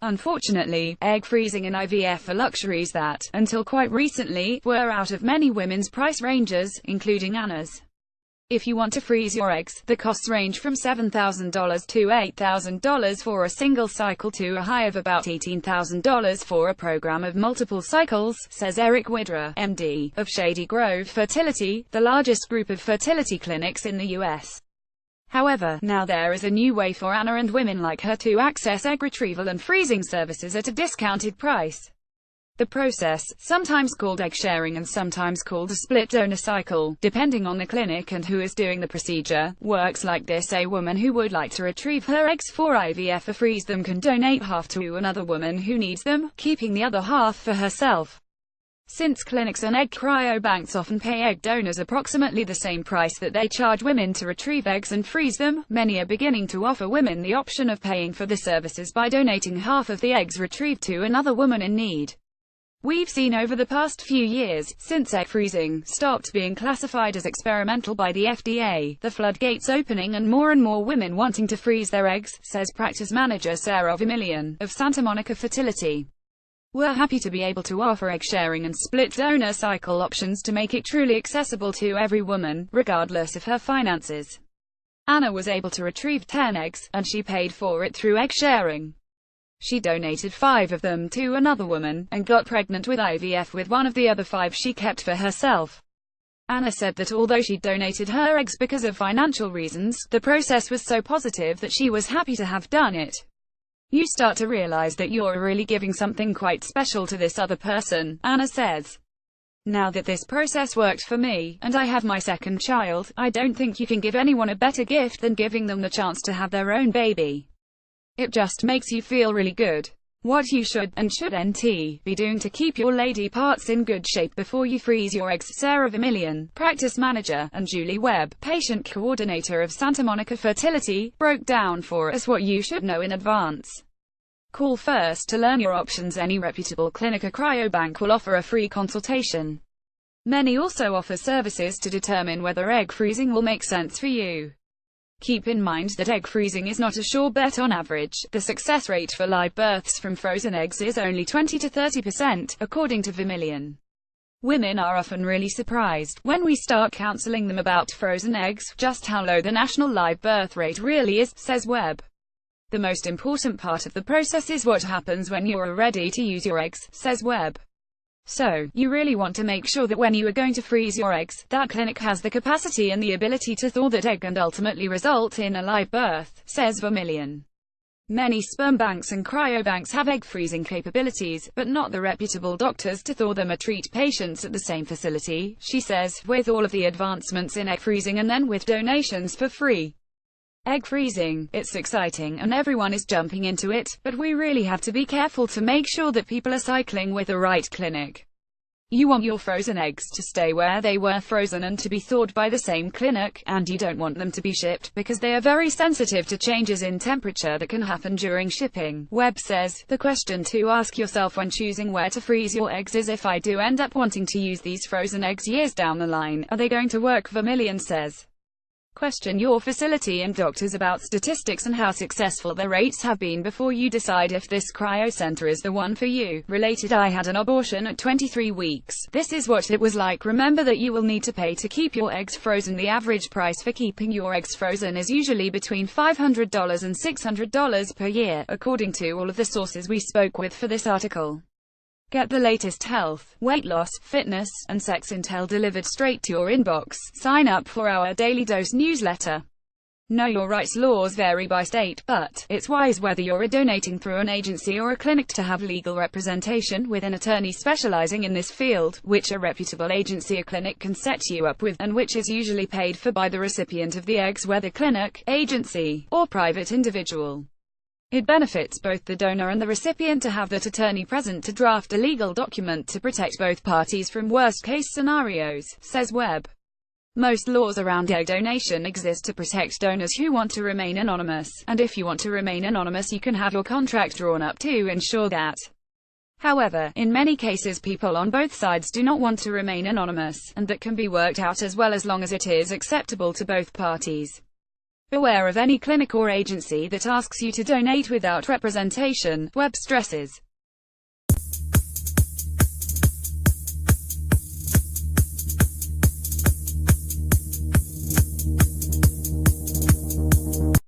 Unfortunately, egg freezing and IVF are luxuries that, until quite recently, were out of many women's price ranges, including Anna's. If you want to freeze your eggs, the costs range from $7,000 to $8,000 for a single cycle to a high of about $18,000 for a program of multiple cycles, says Eric Widra, MD, of Shady Grove Fertility, the largest group of fertility clinics in the U.S. However, now there is a new way for Anna and women like her to access egg retrieval and freezing services at a discounted price. The process, sometimes called egg sharing and sometimes called a split donor cycle, depending on the clinic and who is doing the procedure, works like this. A woman who would like to retrieve her eggs for IVF or freeze them can donate half to another woman who needs them, keeping the other half for herself. Since clinics and egg cryobanks often pay egg donors approximately the same price that they charge women to retrieve eggs and freeze them, many are beginning to offer women the option of paying for the services by donating half of the eggs retrieved to another woman in need. We've seen over the past few years, since egg freezing stopped being classified as experimental by the FDA, the floodgates opening and more women wanting to freeze their eggs, says practice manager Sarah Vermillion, of Santa Monica Fertility. We're happy to be able to offer egg sharing and split donor cycle options to make it truly accessible to every woman, regardless of her finances. Anna was able to retrieve 10 eggs, and she paid for it through egg sharing. She donated 5 of them to another woman, and got pregnant with IVF with one of the other 5 she kept for herself. Anna said that although she donated her eggs because of financial reasons, the process was so positive that she was happy to have done it. You start to realize that you're really giving something quite special to this other person, Anna says. Now that this process worked for me, and I have my second child, I don't think you can give anyone a better gift than giving them the chance to have their own baby. It just makes you feel really good. What you should, and shouldn't, be doing to keep your lady parts in good shape before you freeze your eggs. Sarah Vermillion, practice manager, and Julie Webb, patient coordinator of Santa Monica Fertility, broke down for us what you should know in advance. Call first to learn your options. Any reputable clinic or cryobank will offer a free consultation. Many also offer services to determine whether egg freezing will make sense for you. Keep in mind that egg freezing is not a sure bet. On average, the success rate for live births from frozen eggs is only 20 to 30%, according to Vermillion. Women are often really surprised, when we start counseling them about frozen eggs, just how low the national live birth rate really is, says Webb. The most important part of the process is what happens when you're ready to use your eggs, says Webb. So, you really want to make sure that when you are going to freeze your eggs, that clinic has the capacity and the ability to thaw that egg and ultimately result in a live birth, says Vermillion. Many sperm banks and cryobanks have egg freezing capabilities, but not the reputable doctors to thaw them or treat patients at the same facility, she says. With all of the advancements in egg freezing and then with donations for free egg freezing, it's exciting and everyone is jumping into it, but we really have to be careful to make sure that people are cycling with the right clinic. You want your frozen eggs to stay where they were frozen and to be thawed by the same clinic, and you don't want them to be shipped, because they are very sensitive to changes in temperature that can happen during shipping. Webb says, the question to ask yourself when choosing where to freeze your eggs is, if I do end up wanting to use these frozen eggs years down the line, are they going to work? Vermillion says. Question your facility and doctors about statistics and how successful the rates have been before you decide if this cryo center is the one for you. Related, I had an abortion at 23 weeks. This is what it was like. Remember that you will need to pay to keep your eggs frozen. The average price for keeping your eggs frozen is usually between $500 and $600 per year, according to all of the sources we spoke with for this article. Get the latest health, weight loss, fitness, and sex intel delivered straight to your inbox. Sign up for our Daily Dose newsletter. Know your rights. Laws vary by state, but it's wise, whether you're donating through an agency or a clinic, to have legal representation with an attorney specializing in this field, which a reputable agency or clinic can set you up with, and which is usually paid for by the recipient of the eggs, whether clinic, agency, or private individual. It benefits both the donor and the recipient to have that attorney present to draft a legal document to protect both parties from worst-case scenarios, says Webb. Most laws around egg donation exist to protect donors who want to remain anonymous, and if you want to remain anonymous, you can have your contract drawn up to ensure that. However, in many cases people on both sides do not want to remain anonymous, and that can be worked out as long as it is acceptable to both parties. Beware of any clinic or agency that asks you to donate without representation. Webb stresses